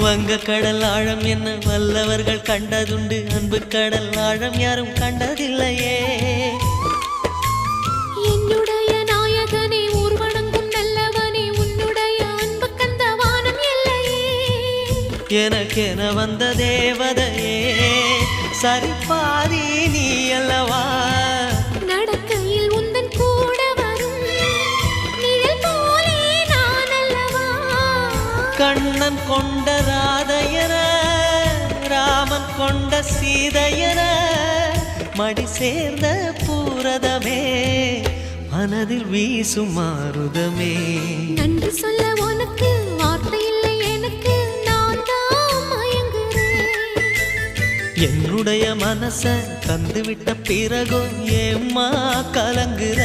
வங்க கடல் ஆழம் என்ன வல்லவர்கள் கண்டதுண்டு, அன்பு கடல் ஆழம் யாரும் கண்டதில்லையே. என்னுடைய நாயகனே ஊர்வணங்கும் நல்லவனே, உன்னுடைய அன்பு கந்த வானம் எல்லையே. எனக்கென வந்த தேவதையே சரிபாதி நீ அல்லவா. நடக்கையில் உந்தன் கூட வரும் நிழல் போலே நான் அல்லவா. கண்ணன் கொண்ட ராதையர ராமன் கொண்ட சீதையர மடி சேர்ந்த பூரதமே மனதில் வீசும் மாருதமே. நன்றி சொல்ல உனக்கு வார்த்தை இல்லை எனக்கு, நான் தான் மயங்குறேன். என்னுடைய மனச தந்துவிட்ட பிறகும் ஏம்மா கலங்குற.